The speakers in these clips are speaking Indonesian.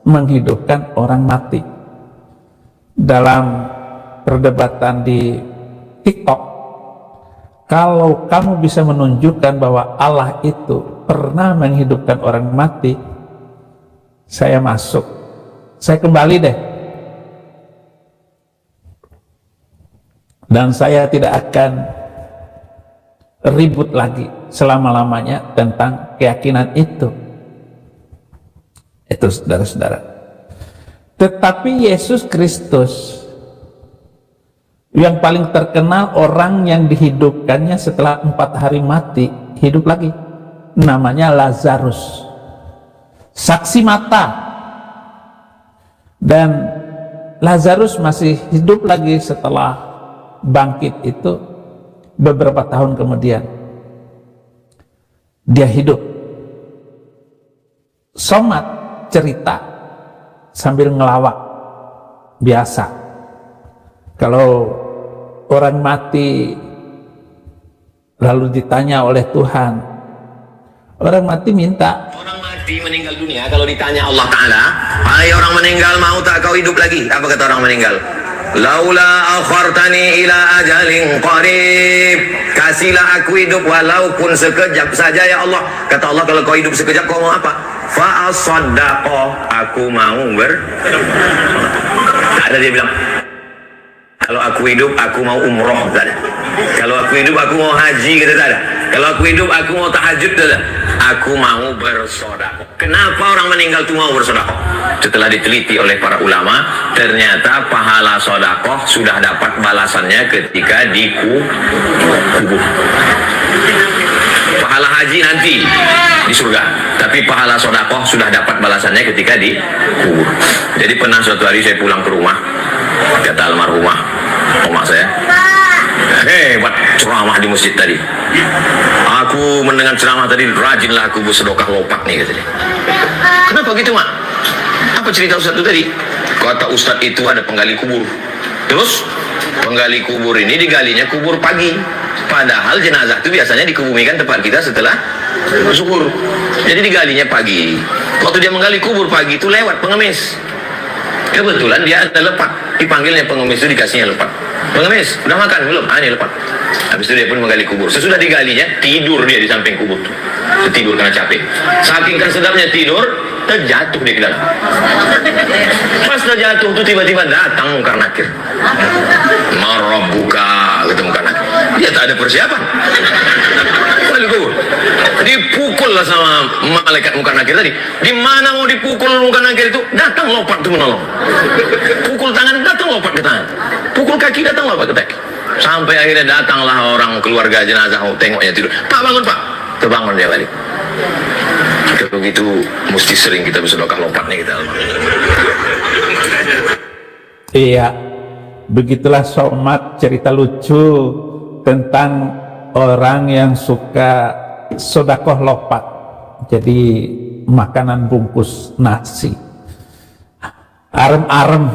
menghidupkan orang mati. Dalam perdebatan di TikTok, kalau kamu bisa menunjukkan bahwa Allah itu pernah menghidupkan orang mati, saya masuk, saya kembali deh. Dan saya tidak akan ribut lagi selama-lamanya tentang keyakinan itu. Itu saudara-saudara. Tetapi Yesus Kristus yang paling terkenal, orang yang dihidupkannya setelah 4 hari mati, hidup lagi, namanya Lazarus, saksi mata. Dan Lazarus masih hidup lagi setelah bangkit itu beberapa tahun kemudian. Dia hidup, somat, cerita sambil ngelawak biasa. Kalau orang mati lalu ditanya oleh Tuhan, orang mati minta, orang mati meninggal dunia, kalau ditanya Allah Ta'ala, hai orang meninggal, mau tak kau hidup lagi? Apa kata orang meninggal? Laula akhartani ila ajalin qarib, kasihlah aku hidup walaupun sekejap saja ya Allah. Kata Allah, kalau kau hidup sekejap kau mau apa? Fa asaddaqo, aku mau ada dia bilang, kalau aku hidup aku mau umroh, tak ada. Kalau aku hidup aku mau haji, kata tak ada. Kalau aku hidup aku mau tahajud, tak ada. Aku mau bersedekah. Kenapa orang meninggal itu mau bersedekah? Setelah diteliti oleh para ulama, ternyata pahala sedekah sudah dapat balasannya ketika dikubur. Pahala haji nanti di surga, tapi pahala sedekah sudah dapat balasannya ketika dikubur. Jadi pernah suatu hari saya pulang ke rumah, kata almarhumah omak saya, hebat ceramah di masjid tadi. Aku mendengar ceramah tadi, rajinlah aku bersedekah lopak nih, katanya. Kenapa gitu, Mak? Apa cerita Ustaz itu tadi? Kata Ustaz itu ada penggali kubur. Terus penggali kubur ini digalinya kubur pagi. Padahal jenazah itu biasanya dikebumikan tempat kita setelah zuhur. Jadi digalinya pagi. Waktu dia menggali kubur pagi itu lewat pengemis. Kebetulan dia ada lepat. Dipanggilnya pengemis itu, dikasihnya lepat. Pengemis, udah makan belum? Ah, ini lepat. Habis itu dia pun menggali kubur. Sesudah digalinya, tidur dia di samping kubur. Tidur karena capek. Saking sedapnya tidur, terjatuh dia ke dalam. Pas terjatuh tuh tiba-tiba datang Munkar Nakir. Marabbuka, kata Munkar Nakir. Dia tak ada persiapan. Lalu kubur. Dipukul lah sama malaikat Munkar Nakir tadi. Di mana mau dipukul Munkar Nakir itu, datang lopat tuh menolong. Pukul tangan, datang lopat ke tangan. Pukul kaki, datang lopat ke kaki. Sampai akhirnya datanglah orang keluarga jenazah, tengoknya tidur. Pak, bangun Pak. Terbangun dia balik. Kalau gitu mesti sering kita bersedekah lompat nih kita. Iya, begitulah somat cerita lucu tentang orang yang suka sedekah lopat. Jadi makanan bungkus nasi, arem-arem.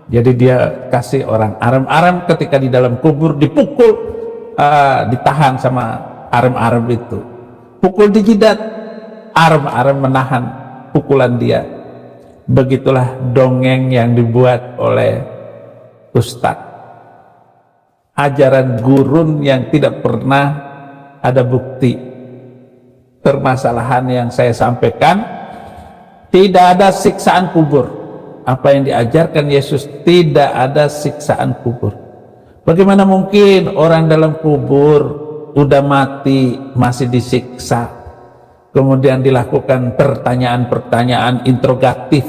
Jadi dia kasih orang arem-arem, ketika di dalam kubur dipukul, ditahan sama arem-arem itu. Pukul di jidat, arem-arem menahan pukulan dia. Begitulah dongeng yang dibuat oleh Ustadz. Ajaran gurun yang tidak pernah ada bukti. Permasalahan yang saya sampaikan, tidak ada siksaan kubur. Apa yang diajarkan Yesus, tidak ada siksaan kubur. Bagaimana mungkin orang dalam kubur udah mati masih disiksa, kemudian dilakukan pertanyaan-pertanyaan interrogatif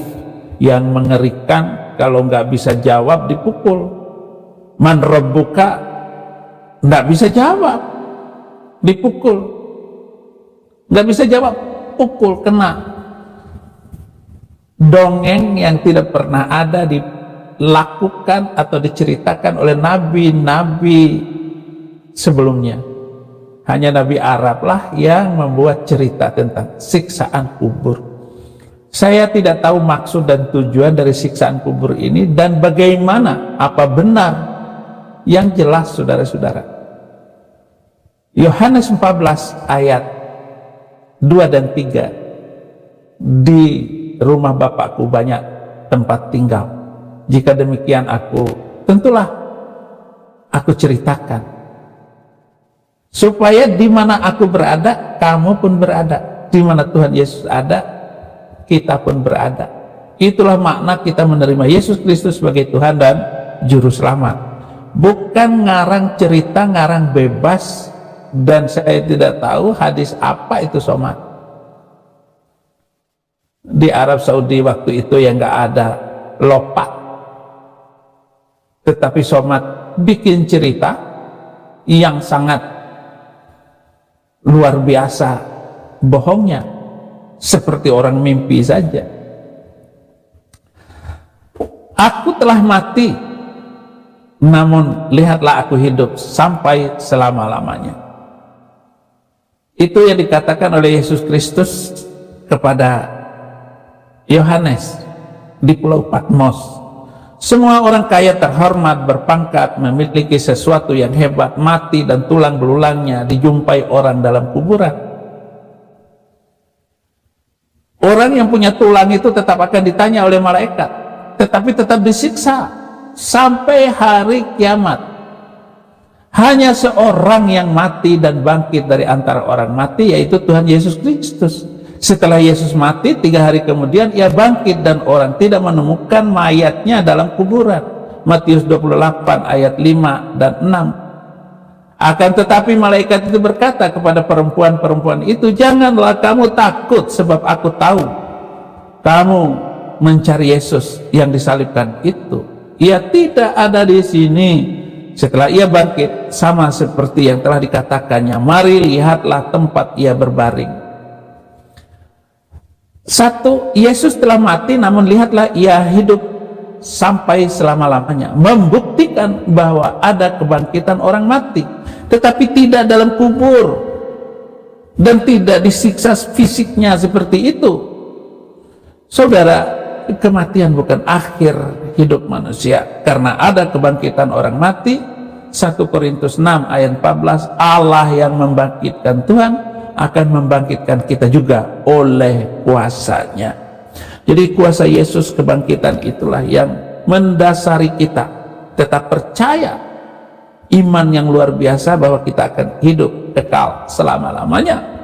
yang mengerikan? Kalau nggak bisa jawab dipukul. Man rabbuka, nggak bisa jawab, dipukul. Nggak bisa jawab, pukul, kena. Dongeng yang tidak pernah ada dilakukan atau diceritakan oleh nabi-nabi sebelumnya. Hanya Nabi Arab lah yang membuat cerita tentang siksaan kubur. Saya tidak tahu maksud dan tujuan dari siksaan kubur ini dan bagaimana, apa benar. Yang jelas saudara-saudara, Yohanes 14 ayat 2 dan 3 di rumah Bapakku banyak tempat tinggal. Jika demikian tentulah aku ceritakan, supaya di mana aku berada, kamu pun berada. Di mana Tuhan Yesus ada, kita pun berada. Itulah makna kita menerima Yesus Kristus sebagai Tuhan dan Juru Selamat. Bukan ngarang cerita, ngarang bebas, dan saya tidak tahu hadis apa itu somat. Di Arab Saudi waktu itu yang nggak ada lopak, tetapi somat bikin cerita yang sangat luar biasa bohongnya, seperti orang mimpi saja. Aku telah mati, namun lihatlah aku hidup sampai selama-lamanya. Itu yang dikatakan oleh Yesus Kristus kepada Yohanes di Pulau Patmos. Semua orang kaya, terhormat, berpangkat, memiliki sesuatu yang hebat, mati dan tulang belulangnya dijumpai orang dalam kuburan. Orang yang punya tulang itu tetap akan ditanya oleh malaikat, tetapi tetap disiksa sampai hari kiamat. Hanya seorang yang mati dan bangkit dari antara orang mati, yaitu Tuhan Yesus Kristus. Setelah Yesus mati, 3 hari kemudian ia bangkit dan orang tidak menemukan mayatnya dalam kuburan. Matius 28 ayat 5 dan 6. Akan tetapi malaikat itu berkata kepada perempuan-perempuan itu, janganlah kamu takut, sebab aku tahu kamu mencari Yesus yang disalibkan itu. Ia tidak ada di sini. Setelah ia bangkit, sama seperti yang telah dikatakannya, mari lihatlah tempat ia berbaring. 1. Yesus telah mati, namun lihatlah ia hidup sampai selama-lamanya, membuktikan bahwa ada kebangkitan orang mati, tetapi tidak dalam kubur dan tidak disiksa fisiknya seperti itu. Saudara, kematian bukan akhir hidup manusia, karena ada kebangkitan orang mati. 1 Korintus 6 ayat 14, Allah yang membangkitkan Tuhan akan membangkitkan kita juga oleh kuasanya. Jadi kuasa Yesus kebangkitan itulah yang mendasari kita tetap percaya iman yang luar biasa bahwa kita akan hidup kekal selama-lamanya.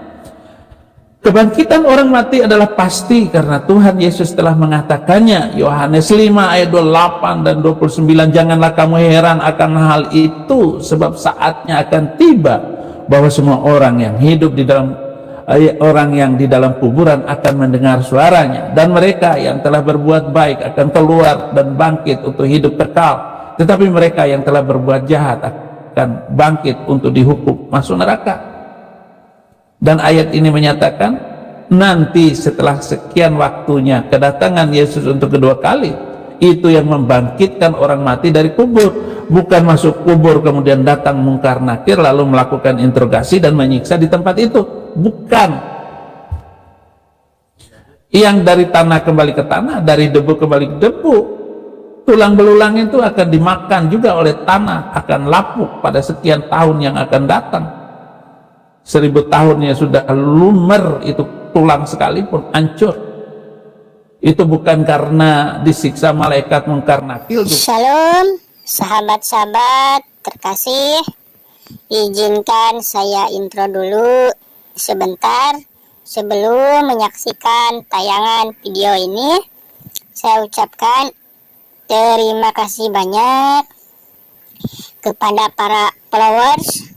Kebangkitan orang mati adalah pasti karena Tuhan Yesus telah mengatakannya. Yohanes 5 ayat 28 dan 29, janganlah kamu heran akan hal itu, sebab saatnya akan tiba bahwa semua orang yang hidup di dalam kuburan akan mendengar suaranya, dan mereka yang telah berbuat baik akan keluar dan bangkit untuk hidup kekal, tetapi mereka yang telah berbuat jahat akan bangkit untuk dihukum masuk neraka. Dan ayat ini menyatakan nanti setelah sekian waktunya kedatangan Yesus untuk kedua kali, itu yang membangkitkan orang mati dari kubur. Bukan masuk kubur kemudian datang mungkar nakir lalu melakukan interogasi dan menyiksa di tempat itu. Bukan. Yang dari tanah kembali ke tanah, dari debu kembali ke debu. Tulang belulang itu akan dimakan juga oleh tanah, akan lapuk pada sekian tahun yang akan datang. 1000 tahunnya sudah lumer, itu tulang sekalipun hancur. Itu bukan karena disiksa malaikat mungkar nakir. Shalom sahabat-sahabat terkasih, izinkan saya intro dulu sebentar sebelum menyaksikan tayangan video ini. Saya ucapkan terima kasih banyak kepada para followers,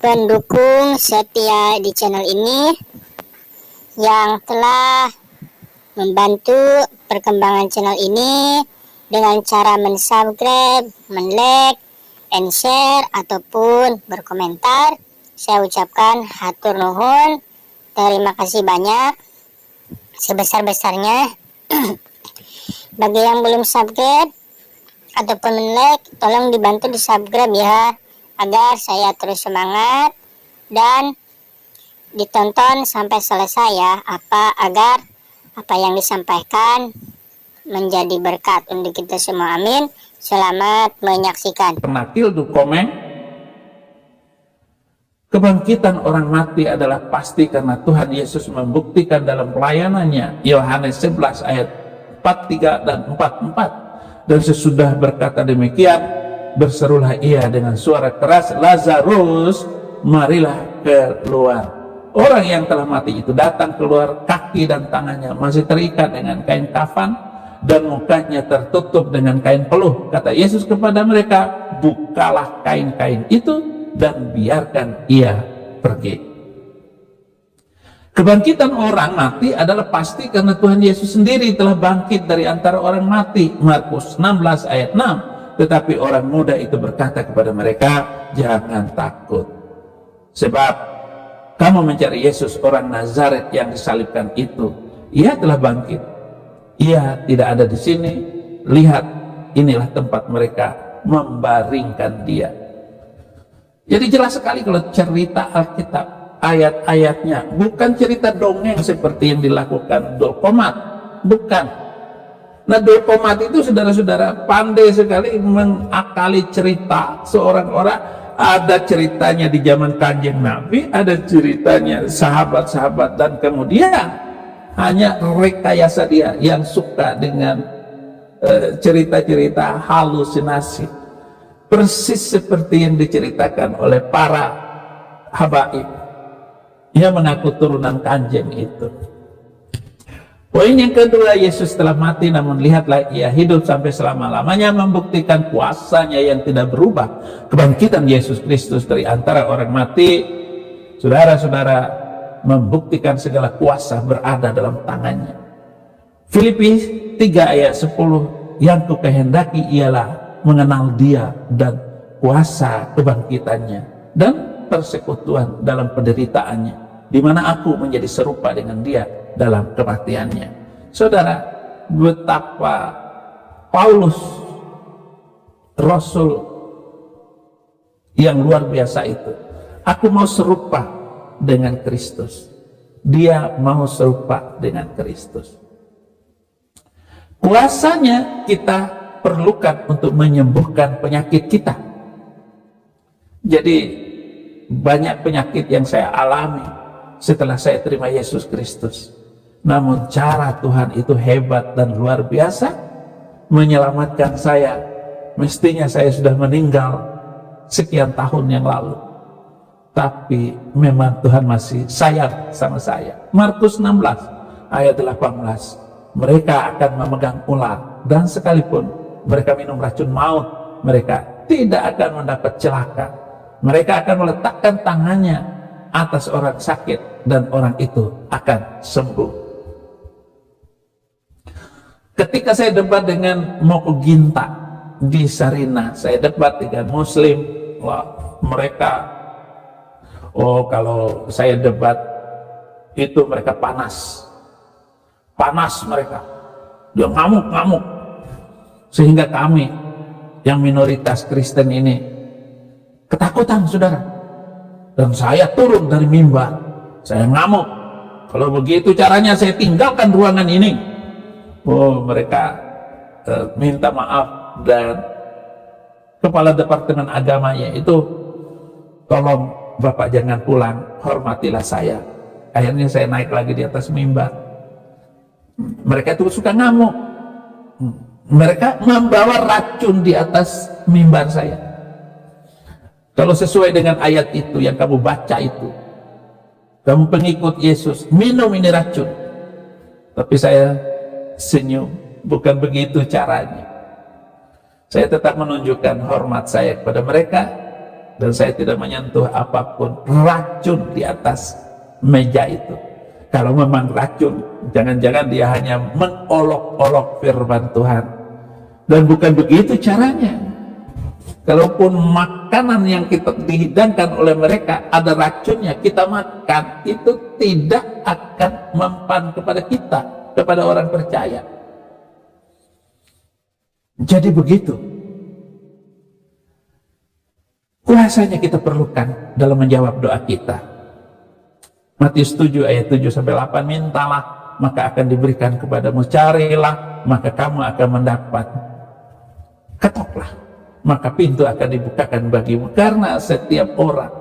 pendukung setia di channel ini yang telah membantu perkembangan channel ini dengan cara mensubscribe, men-like, and share, ataupun berkomentar. Saya ucapkan hatur nuhun, terima kasih banyak sebesar-besarnya. Bagi yang belum subscribe ataupun men-like, tolong dibantu di subscribe ya, agar saya terus semangat dan ditonton sampai selesai ya, agar apa yang disampaikan menjadi berkat untuk kita semua. Amin. Selamat menyaksikan. Penakil du komeng Kebangkitan orang mati adalah pasti karena Tuhan Yesus membuktikan dalam pelayanannya. Yohanes 11 ayat 43 dan 44. Dan sesudah berkata demikian, berserulah ia dengan suara keras, Lazarus, marilah keluar. Orang yang telah mati itu datang keluar, kaki dan tangannya masih terikat dengan kain kafan dan mukanya tertutup dengan kain peluh. Kata Yesus kepada mereka, bukalah kain-kain itu dan biarkan ia pergi. Kebangkitan orang mati adalah pasti karena Tuhan Yesus sendiri telah bangkit dari antara orang mati. Markus 16 ayat 6. Tetapi orang muda itu berkata kepada mereka, jangan takut. Sebab kamu mencari Yesus orang Nazaret yang disalibkan itu. Ia telah bangkit. Ia tidak ada di sini. Lihat, inilah tempat mereka membaringkan dia. Jadi jelas sekali kalau cerita Alkitab, ayat-ayatnya bukan cerita dongeng seperti yang dilakukan Dolkomat, bukan. Nah, Dolkomat itu saudara-saudara pandai sekali mengakali cerita seorang orang. Ada ceritanya di zaman Kanjeng Nabi, ada ceritanya sahabat-sahabat, dan kemudian hanya rekayasa dia yang suka dengan cerita-cerita halusinasi, persis seperti yang diceritakan oleh para habaib yang mengaku turunan Kanjeng itu. Poin yang kedua, Yesus telah mati, namun lihatlah ia hidup sampai selama-lamanya, membuktikan kuasanya yang tidak berubah. Kebangkitan Yesus Kristus dari antara orang mati, saudara-saudara, membuktikan segala kuasa berada dalam tangannya. Filipi 3 ayat 10, yang kukehendaki ialah mengenal dia dan kuasa kebangkitannya dan persekutuan dalam penderitaannya, di mana aku menjadi serupa dengan dia dalam kematiannya. Saudara, betapa Paulus, Rasul yang luar biasa itu. Aku mau serupa dengan Kristus. Dia mau serupa dengan Kristus. Kuasanya kita perlukan untuk menyembuhkan penyakit kita. Jadi banyak penyakit yang saya alami setelah saya terima Yesus Kristus. Namun cara Tuhan itu hebat dan luar biasa, menyelamatkan saya. Mestinya saya sudah meninggal sekian tahun yang lalu, tapi memang Tuhan masih sayang sama saya. Markus 16 ayat 18, mereka akan memegang ular, dan sekalipun mereka minum racun maut, mereka tidak akan mendapat celaka. Mereka akan meletakkan tangannya atas orang sakit dan orang itu akan sembuh. Ketika saya debat dengan Moko Ginta di Sarina, saya debat dengan Muslim. Wah, mereka, oh kalau saya debat itu mereka panas mereka, dia ngamuk, sehingga kami yang minoritas Kristen ini ketakutan, saudara. Dan saya turun dari mimbar, saya ngamuk. Kalau begitu caranya saya tinggalkan ruangan ini. Oh, mereka minta maaf, dan kepala departemen agamanya itu, tolong Bapak jangan pulang, hormatilah saya. Akhirnya saya naik lagi di atas mimbar. Mereka itu suka ngamuk. Mereka membawa racun di atas mimbar saya. Kalau sesuai dengan ayat itu yang kamu baca itu, kamu pengikut Yesus, minum ini racun. Tapi saya senyum, bukan begitu caranya. Saya tetap menunjukkan hormat saya kepada mereka, dan saya tidak menyentuh apapun racun di atas meja itu. Kalau memang racun, jangan-jangan dia hanya mengolok-olok firman Tuhan, dan bukan begitu caranya. Kalaupun makanan yang kita dihidangkan oleh mereka ada racunnya, kita makan, itu tidak akan mempan kepada kita, kepada orang percaya. Jadi begitu kuasanya kita perlukan dalam menjawab doa kita. Matius 7 ayat 7-8, mintalah maka akan diberikan kepadamu, carilah maka kamu akan mendapat, ketoklah maka pintu akan dibukakan bagimu. Karena setiap orang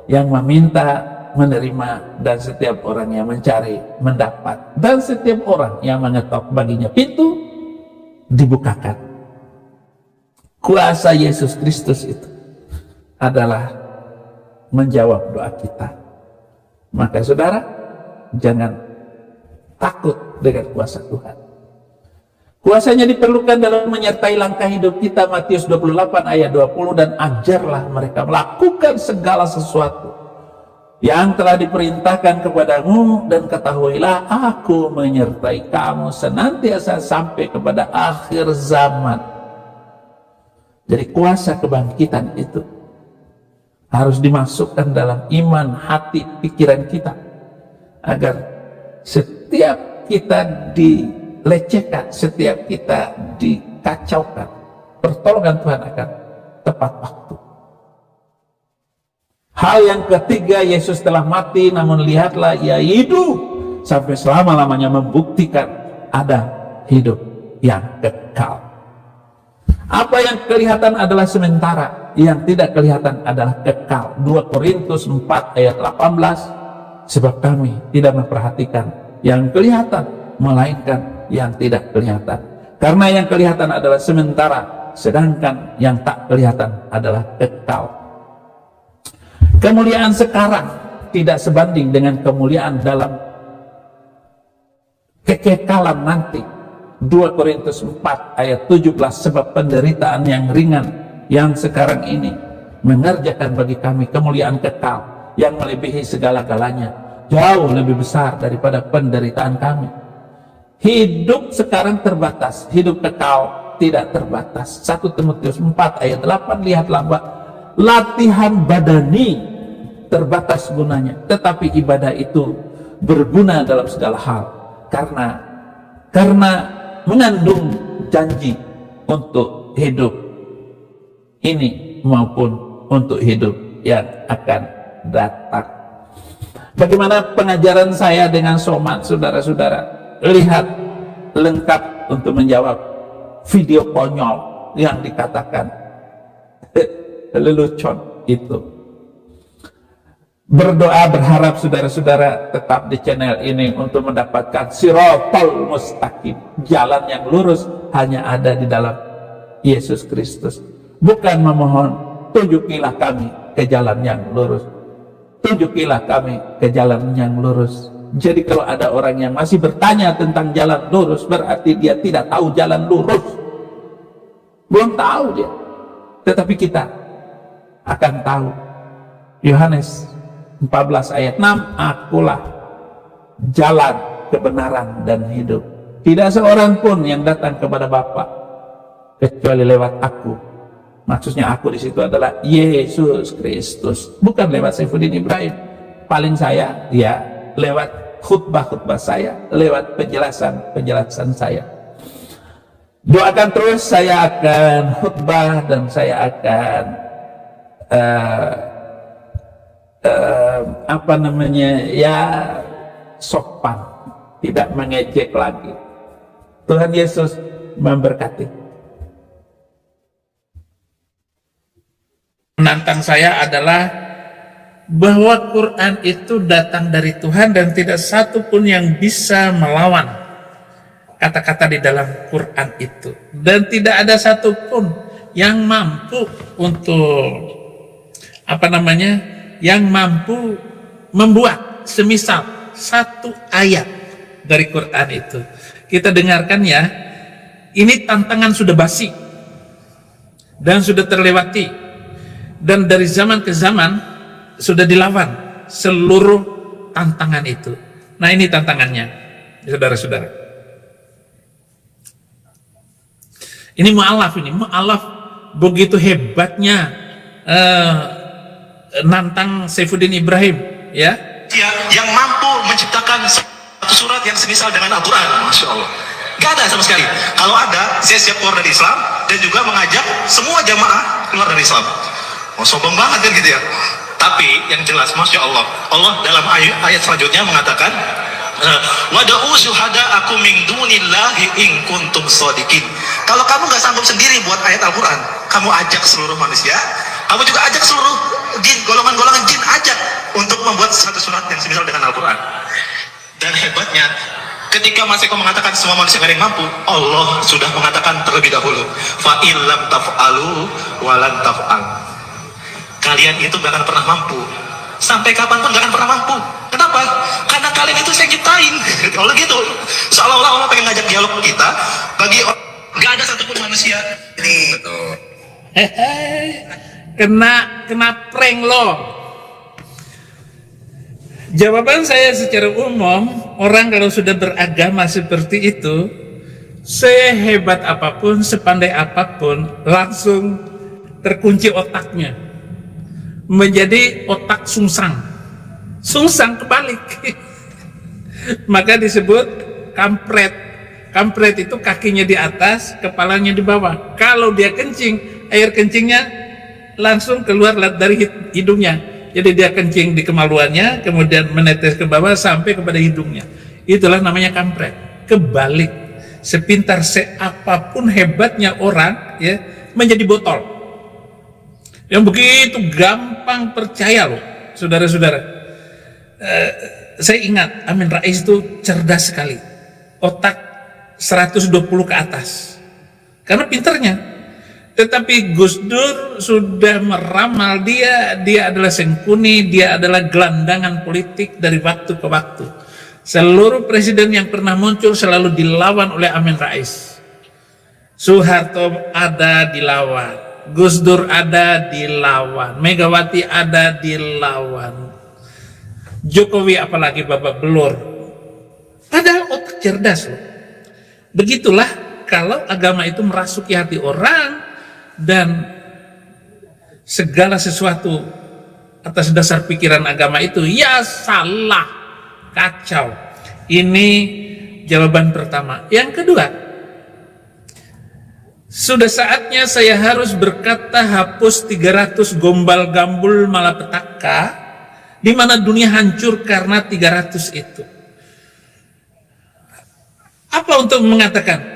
yang meminta menerima, dan setiap orang yang mencari mendapat, dan setiap orang yang mengetok baginya pintu dibukakan. Kuasa Yesus Kristus itu adalah menjawab doa kita. Maka saudara, jangan takut dengan kuasa Tuhan. Kuasanya diperlukan dalam menyertai langkah hidup kita. Matius 28 ayat 20, dan ajarlah mereka melakukan segala sesuatu yang telah diperintahkan kepadamu, dan ketahuilah aku menyertai kamu senantiasa sampai kepada akhir zaman. Jadi kuasa kebangkitan itu harus dimasukkan dalam iman, hati, pikiran kita, agar setiap kita dilecehkan, setiap kita dikacaukan, pertolongan Tuhan akan tepat waktu. Hal yang ketiga, Yesus telah mati, namun lihatlah ia hidup sampai selama-lamanya, membuktikan ada hidup yang kekal. Apa yang kelihatan adalah sementara, yang tidak kelihatan adalah kekal. 2 Korintus 4 ayat 18, sebab kami tidak memperhatikan yang kelihatan, melainkan yang tidak kelihatan. Karena yang kelihatan adalah sementara, sedangkan yang tak kelihatan adalah kekal. Kemuliaan sekarang tidak sebanding dengan kemuliaan dalam kekekalan nanti. 2 Korintus 4 ayat 17, sebab penderitaan yang ringan yang sekarang ini mengerjakan bagi kami kemuliaan kekal yang melebihi segala-galanya, jauh lebih besar daripada penderitaan kami. Hidup sekarang terbatas, hidup kekal tidak terbatas. 1 Timotius 4 ayat 8, lihatlah Mbak, latihan badani terbatas gunanya, tetapi ibadah itu berguna dalam segala hal, karena mengandung janji untuk hidup ini maupun untuk hidup yang akan datang. Bagaimana pengajaran saya dengan Somat, saudara-saudara? Lihat lengkap untuk menjawab video konyol yang dikatakan lelucon itu. Berdoa berharap saudara-saudara tetap di channel ini untuk mendapatkan Siratal Mustaqim, jalan yang lurus hanya ada di dalam Yesus Kristus. Bukan memohon tunjukilah kami ke jalan yang lurus, tunjukilah kami ke jalan yang lurus. Jadi kalau ada orang yang masih bertanya tentang jalan lurus, berarti dia tidak tahu jalan lurus, belum tahu dia. Tetapi kita akan tahu. Yohanes 14 ayat 6, akulah jalan, kebenaran, dan hidup. Tidak seorang pun yang datang kepada Bapa kecuali lewat aku. Maksudnya aku di situ adalah Yesus Kristus, bukan lewat Saifuddin Ibrahim. Paling saya ya lewat khutbah-khutbah saya, lewat penjelasan saya. Doakan terus, saya akan khutbah dan saya akan sopan, tidak mengejek lagi. Tuhan Yesus memberkati. Menantang saya adalah bahwa Quran itu datang dari Tuhan dan tidak satu pun yang bisa melawan kata-kata di dalam Quran itu, dan tidak ada satupun yang mampu untuk yang mampu membuat semisal satu ayat dari Quran itu. Kita dengarkan ya, ini tantangan sudah basi dan sudah terlewati, dan dari zaman ke zaman sudah dilawan seluruh tantangan itu. Nah, ini tantangannya, saudara-saudara. Ini mu'alaf begitu hebatnya nantang Saifuddin Ibrahim, ya, yang mampu menciptakan satu surat yang semisal dengan Al-Quran. Masya Allah, gak ada sama sekali. Kalau ada, saya siap keluar dari Islam dan juga mengajak semua jamaah keluar dari Islam. Oh, sombong banget kan gitu ya. Tapi yang jelas, Masya Allah, Allah dalam ayat selanjutnya mengatakan, wada'u syuhada'akum min dunillahi in kuntum shadiqin. Kalau kamu gak sanggup sendiri buat ayat Al-Quran, kamu ajak seluruh manusia, kamu juga ajak seluruh jin, golongan-golongan jin ajak untuk membuat satu surat yang semisal dengan Al-Quran. Dan hebatnya, ketika Mas Eko mengatakan semua manusia nggak ada yang mampu, Allah sudah mengatakan terlebih dahulu, fa illam taf'alu walan taf'al. Kalian itu gak akan pernah mampu. Sampai kapanpun gak akan pernah mampu. Kenapa? Karena kalian itu saya ciptain. Kalau gitu, seolah-olah Allah pengen ngajak dialog kita. Bagi gak ada satupun manusia. Ini betul. Kena prank lo. Jawaban saya secara umum, orang kalau sudah beragama seperti itu, sehebat apapun, sepandai apapun, langsung terkunci otaknya, menjadi otak sungsang. Sungsang kebalik. Maka disebut kampret. Kampret itu kakinya di atas, kepalanya di bawah. Kalau dia kencing, air kencingnya langsung keluar dari hidungnya. Jadi dia kencing di kemaluannya, kemudian menetes ke bawah sampai kepada hidungnya. Itulah namanya kampret. Kebalik. Sepintar seapapun hebatnya orang, ya, menjadi botol. Yang begitu gampang percaya loh, saudara-saudara. Saya ingat Amin Rais itu cerdas sekali. Otak 120 ke atas. Karena pinternya. Tetapi Gus Dur sudah meramal dia adalah sengkuni, dia adalah gelandangan politik dari waktu ke waktu. Seluruh presiden yang pernah muncul selalu dilawan oleh Amin Rais. Soeharto ada dilawan, Gus Dur ada dilawan, Megawati ada dilawan, Jokowi apalagi babak belur. Padahal otak cerdas loh. Begitulah kalau agama itu merasuki hati orang, dan segala sesuatu atas dasar pikiran agama itu ya salah, kacau. Ini jawaban pertama. Yang kedua, sudah saatnya saya harus berkata hapus 300 gombal gambul malapetaka di mana dunia hancur karena 300 itu. Apa untuk mengatakan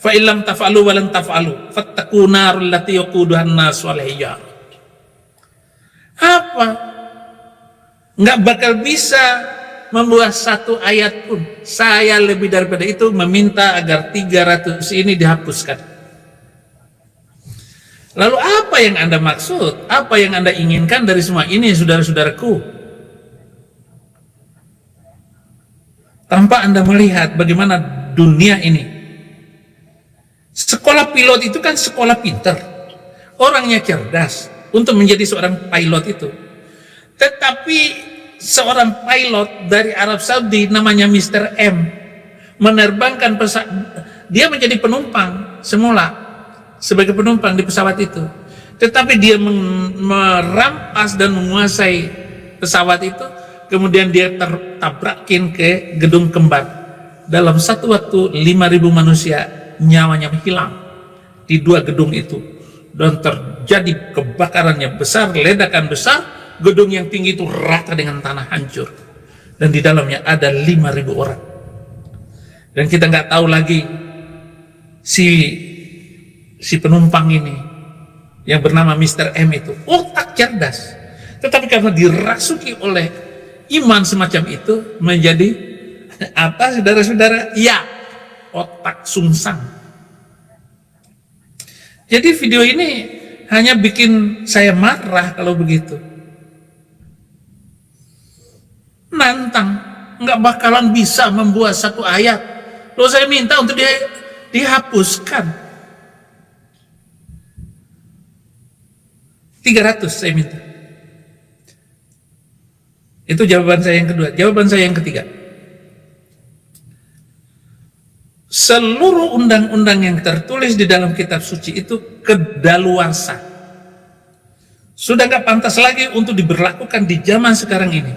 fa illam taf'alu wa lan taf'alu fattaqu narul lati yaquduhan nas wal hijar? Apa? Nggak bakal bisa membuat satu ayat pun. Saya lebih daripada itu meminta agar 300 ini dihapuskan. Lalu apa yang Anda maksud? Apa yang Anda inginkan dari semua ini, saudara-saudaraku? Tanpa Anda melihat bagaimana dunia ini. Sekolah pilot itu kan sekolah pinter, orangnya cerdas untuk menjadi seorang pilot itu. Tetapi seorang pilot dari Arab Saudi namanya Mr. M menerbangkan pesawat, dia menjadi penumpang semula sebagai penumpang di pesawat itu. Tetapi dia merampas dan menguasai pesawat itu, kemudian dia tertabrakin ke gedung kembar. Dalam satu waktu 5.000 manusia nyawanya hilang di 2 gedung itu, dan terjadi kebakaran yang besar, ledakan besar. Gedung yang tinggi itu rata dengan tanah, hancur, dan di dalamnya ada 5.000 orang. Dan kita nggak tahu lagi si penumpang ini yang bernama Mr. M itu otak cerdas, tetapi karena dirasuki oleh iman semacam itu menjadi apa, saudara-saudara? Ya, otak sungsang. Jadi video ini hanya bikin saya marah kalau begitu. Nantang, nggak bakalan bisa membuat satu ayat. Lalu saya minta untuk dihapuskan. 300 saya minta. Itu jawaban saya yang kedua. Jawaban saya yang ketiga. Seluruh undang-undang yang tertulis di dalam kitab suci itu kedaluarsa. Sudah nggak pantas lagi untuk diberlakukan di zaman sekarang ini.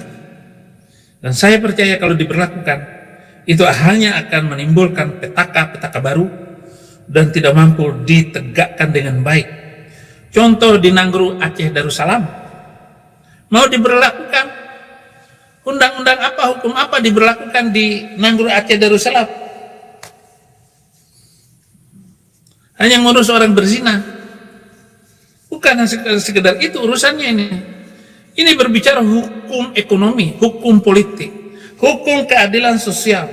Dan saya percaya kalau diberlakukan, itu hanya akan menimbulkan petaka-petaka baru dan tidak mampu ditegakkan dengan baik. Contoh di Nanggru Aceh Darussalam, mau diberlakukan undang-undang apa, hukum apa diberlakukan di Nanggru Aceh Darussalam? Hanya ngurus orang berzina. Bukan sekedar itu urusannya ini. Ini berbicara hukum ekonomi, hukum politik, hukum keadilan sosial.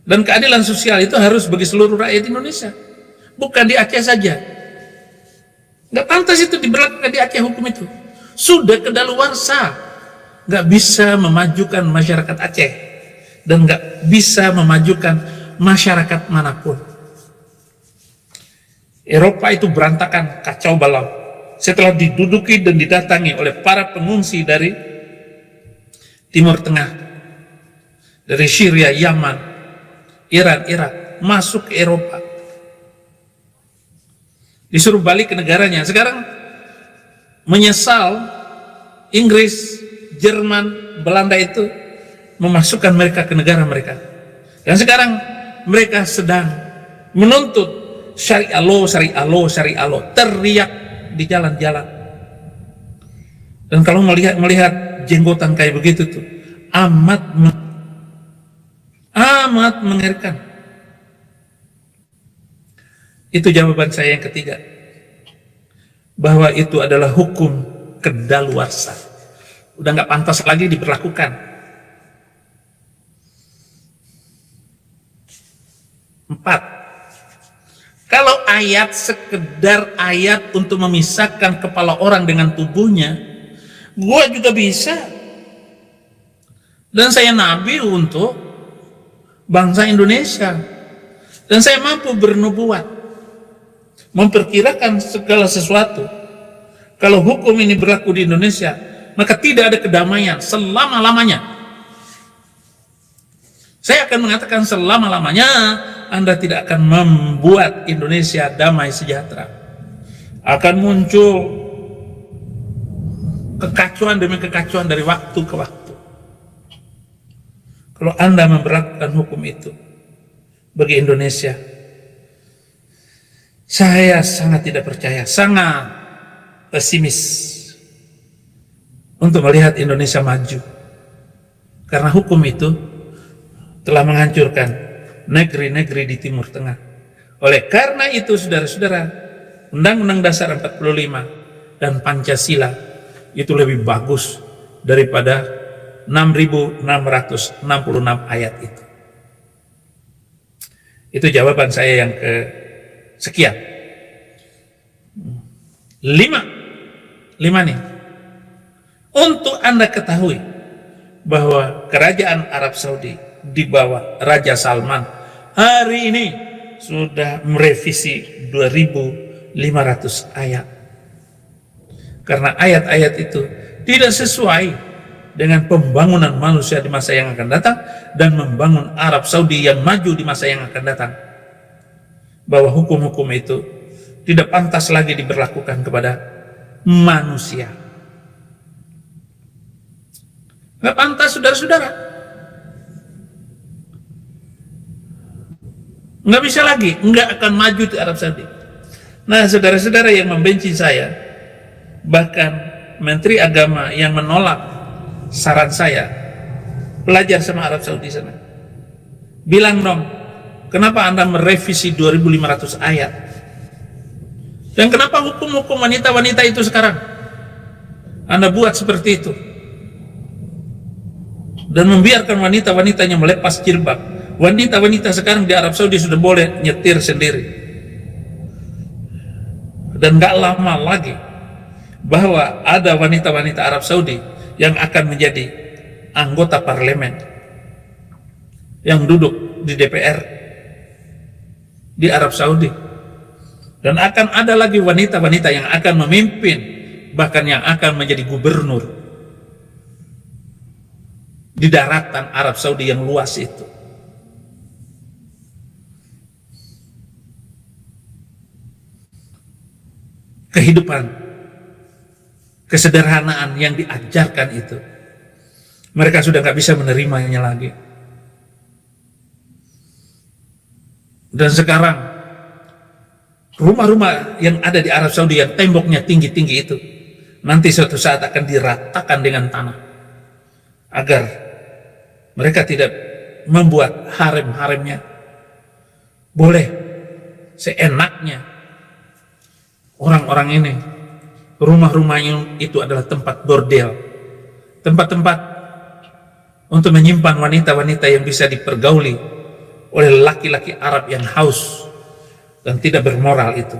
Dan keadilan sosial itu harus bagi seluruh rakyat Indonesia, bukan di Aceh saja. Nggak pantas itu diberlakukan di Aceh hukum itu. Sudah kedaluarsa, nggak bisa memajukan masyarakat Aceh dan nggak bisa memajukan masyarakat manapun. Eropa itu berantakan, kacau balau. Setelah diduduki dan didatangi oleh para pengungsi dari Timur Tengah, dari Syria, Yaman, Iran, Irak, masuk ke Eropa, disuruh balik ke negaranya. Sekarang menyesal Inggris, Jerman, Belanda itu memasukkan mereka ke negara mereka. Dan sekarang mereka sedang menuntut syariah law, syariah law, syariah law, teriak di jalan-jalan. Dan kalau melihat jenggotan kayak begitu tuh amat mengerikan. Itu jawaban saya yang ketiga, bahwa itu adalah hukum kedaluarsa, udah nggak pantas lagi diberlakukan. 4. Kalau ayat sekedar ayat untuk memisahkan kepala orang dengan tubuhnya, gua juga bisa. Dan saya nabi untuk bangsa Indonesia. Dan saya mampu bernubuat, memperkirakan segala sesuatu. Kalau hukum ini berlaku di Indonesia, maka tidak ada kedamaian selama-lamanya. Saya akan mengatakan selama-lamanya Anda tidak akan membuat Indonesia damai sejahtera. Akan muncul kekacauan demi kekacauan dari waktu ke waktu. Kalau Anda memberlakukan hukum itu bagi Indonesia, saya sangat tidak percaya, sangat pesimis untuk melihat Indonesia maju. Karena hukum itu telah menghancurkan negeri-negeri di Timur Tengah. Oleh karena itu, saudara-saudara, Undang-Undang Dasar 45 dan Pancasila itu lebih bagus daripada 6.666 ayat itu. Itu jawaban saya yang kesekian. 5 nih. Untuk Anda ketahui bahwa kerajaan Arab Saudi di bawah Raja Salman hari ini sudah merevisi 2.500 ayat. Karena ayat-ayat itu tidak sesuai dengan pembangunan manusia di masa yang akan datang dan membangun Arab Saudi yang maju di masa yang akan datang. Bahwa hukum-hukum itu tidak pantas lagi diberlakukan kepada manusia. Nggak pantas, saudara-saudara. Nggak bisa lagi, nggak akan maju di Arab Saudi. Nah, saudara-saudara yang membenci saya, bahkan Menteri Agama yang menolak saran saya, belajar sama Arab Saudi sana. Bilang dong, kenapa Anda merevisi 2.500 ayat? Dan kenapa hukum-hukum wanita-wanita itu sekarang Anda buat seperti itu? Dan membiarkan wanita-wanitanya melepas jilbab. Wanita-wanita sekarang di Arab Saudi sudah boleh nyetir sendiri. Dan gak lama lagi bahwa ada wanita-wanita Arab Saudi yang akan menjadi anggota parlemen, yang duduk di DPR di Arab Saudi. Dan akan ada lagi wanita-wanita yang akan memimpin, bahkan yang akan menjadi gubernur di daratan Arab Saudi yang luas itu. Kehidupan, kesederhanaan yang diajarkan itu, mereka sudah gak bisa menerimanya lagi. Dan sekarang rumah-rumah yang ada di Arab Saudi yang temboknya tinggi-tinggi itu, nanti suatu saat akan diratakan dengan tanah, agar mereka tidak membuat harem-haremnya boleh seenaknya orang-orang ini rumah-rumahnya itu adalah tempat bordel, tempat-tempat untuk menyimpan wanita-wanita yang bisa dipergauli oleh laki-laki Arab yang haus dan tidak bermoral itu.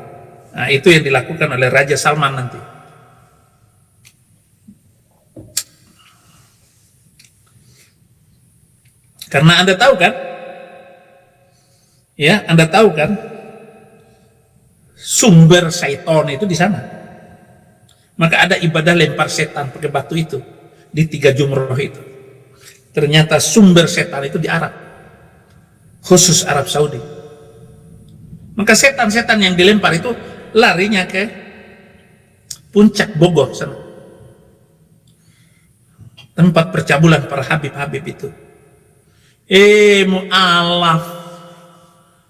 Nah, itu yang dilakukan oleh Raja Salman nanti. Karena Anda tahu kan? Ya, Anda tahu kan? Sumber syaitan itu di sana. Maka ada ibadah lempar setan pakai batu itu di 3 jumroh itu. Ternyata sumber setan itu di Arab, khusus Arab Saudi. Maka setan-setan yang dilempar itu larinya ke puncak Bogor sana, tempat percabulan para habib-habib itu. Mu'alaf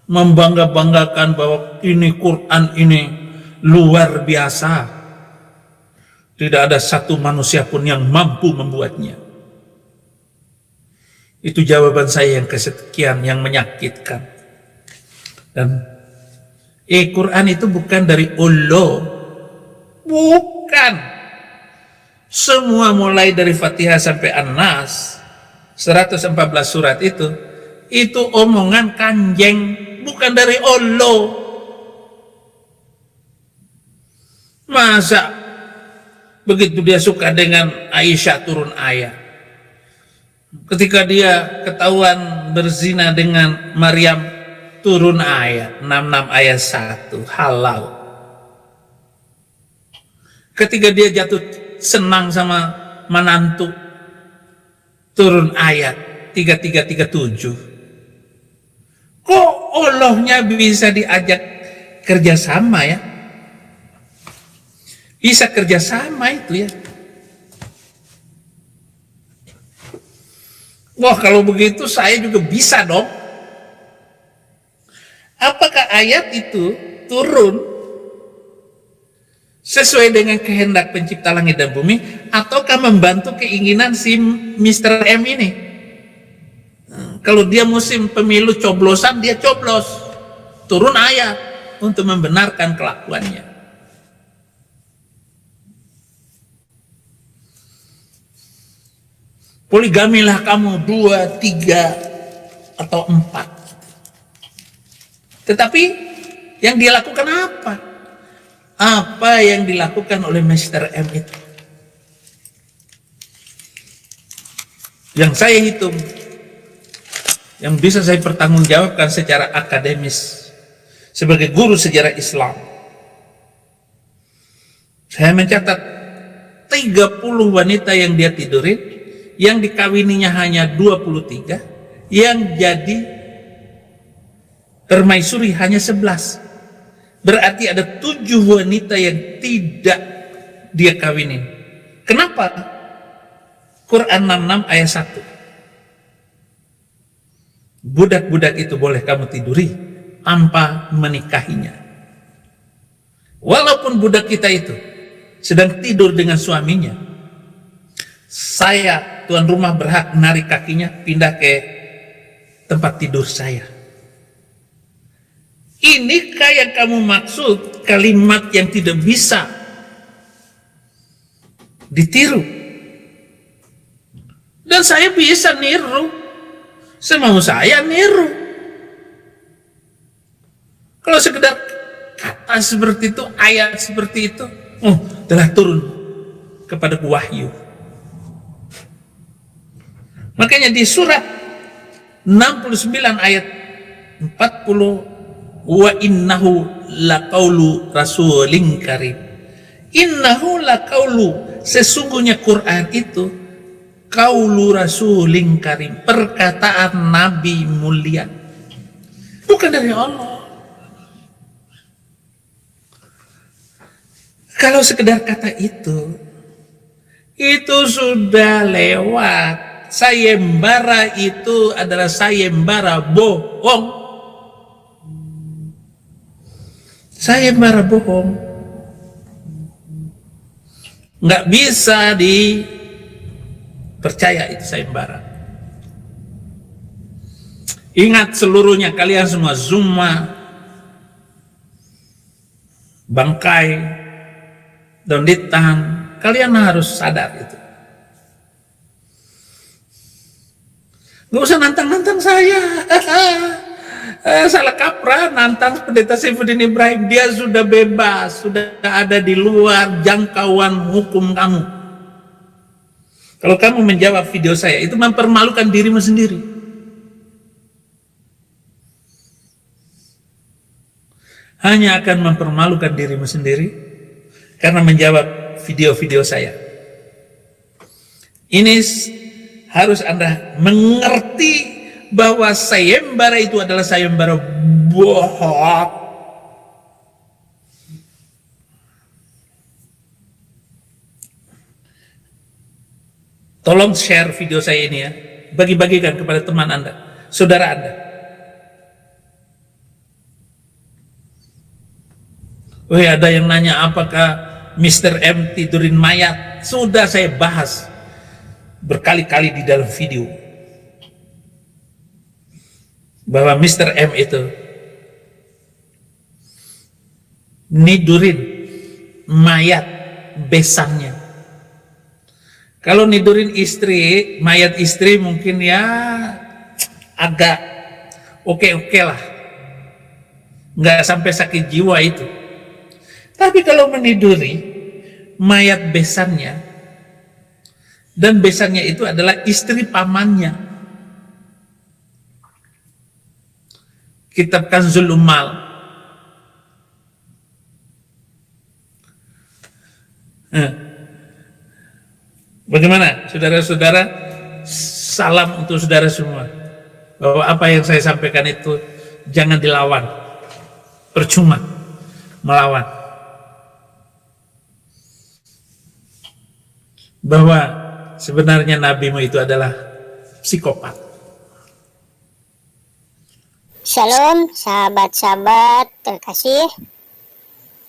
membangga-banggakan bahwa ini Quran ini luar biasa. Tidak ada satu manusia pun yang mampu membuatnya. Itu jawaban saya yang kesekian, yang menyakitkan. Dan Quran itu bukan dari Allah. Bukan. Semua mulai dari Fatihah sampai An-Nas, 114 surat itu omongan kanjeng, bukan dari Allah. Masa begitu dia suka dengan Aisyah turun ayat, ketika dia ketahuan berzina dengan Maryam turun ayat 66 ayat 1 halal, ketika dia jatuh senang sama menantu turun ayat 3337. Kok Allahnya bisa diajak kerjasama ya? Bisa kerjasama itu ya. Wah, kalau begitu saya juga bisa dong. Apakah ayat itu turun sesuai dengan kehendak pencipta langit dan bumi, ataukah membantu keinginan si Mr. M ini? Kalau dia musim pemilu coblosan, dia coblos, turun ayat untuk membenarkan kelakuannya. Poligamilah kamu 2, 3, atau 4. Tetapi yang dia lakukan apa? Apa yang dilakukan oleh Mr. M itu? Yang saya hitung, yang bisa saya pertanggungjawabkan secara akademis sebagai guru sejarah Islam, saya mencatat 30 wanita yang dia tidurin, yang dikawininya hanya 23, yang jadi permaisuri hanya 11. Berarti ada 7 wanita yang tidak dia kawinin. Kenapa? Quran 66 ayat 1. Budak-budak itu boleh kamu tiduri tanpa menikahinya. Walaupun budak kita itu sedang tidur dengan suaminya, saya, tuan rumah, berhak menarik kakinya pindah ke tempat tidur saya. Inikah yang kamu maksud kalimat yang tidak bisa ditiru? Dan saya bisa niru, semau saya niru. Kalau sekedar kata seperti itu, ayat seperti itu, telah turun kepada wahyu. Makanya di surat 69 ayat 40, wa innahu laqaulu rasulin karim. Innahu laqaulu, sesungguhnya Quran itu qaulu rasulin karim, perkataan nabi mulia, bukan dari Allah. Kalau sekedar kata itu sudah lewat. Sayembara itu adalah sayembara bohong. Sayembara bohong. Nggak bisa dipercaya itu sayembara. Ingat seluruhnya, kalian semua, Zuma, Bangkai, Don't ditahan. Kalian harus sadar itu. Gak usah nantang-nantang saya. Salah kaprah nantang pendeta Saifuddin Ibrahim. Dia sudah bebas, sudah ada di luar jangkauan hukum kamu. Kalau kamu menjawab video saya, itu mempermalukan dirimu sendiri. Hanya akan mempermalukan dirimu sendiri karena menjawab video-video saya. Ini harus Anda mengerti bahwa sayembara itu adalah sayembara bohong. Tolong share video saya ini ya, bagi-bagikan kepada teman Anda, saudara Anda. Wih, ada yang nanya apakah Mr. M tidurin mayat. Sudah saya bahas berkali-kali di dalam video bahwa Mr. M itu nidurin mayat besannya. Kalau nidurin istri, mayat istri mungkin ya agak oke lah, nggak sampai sakit jiwa itu. Tapi kalau meniduri mayat besannya, dan besannya itu adalah istri pamannya, Kitab Kanzul Ummal. Bagaimana saudara-saudara? Salam untuk saudara semua, bahwa apa yang saya sampaikan itu jangan dilawan, percuma melawan. Bahwa sebenarnya nabimu itu adalah psikopat. Shalom sahabat-sahabat terkasih.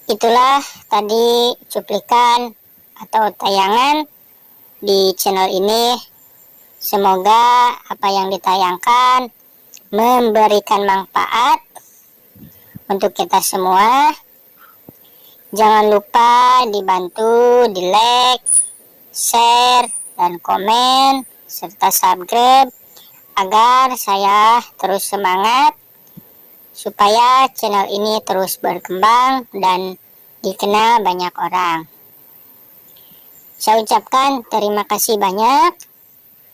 Itulah tadi cuplikan atau tayangan di channel ini. Semoga apa yang ditayangkan memberikan manfaat untuk kita semua. Jangan lupa dibantu di like, share, dan komen, serta subscribe agar saya terus semangat supaya channel ini terus berkembang dan dikenal banyak orang. Saya ucapkan terima kasih banyak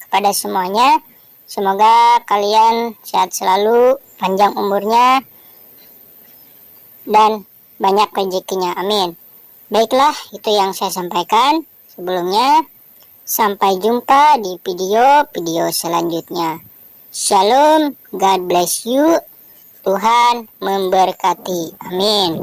kepada semuanya. Semoga kalian sehat selalu, panjang umurnya, dan banyak rezekinya. Amin. Baiklah, itu yang saya sampaikan sebelumnya. Sampai jumpa di video-video selanjutnya. Shalom, God bless you. Tuhan memberkati. Amin.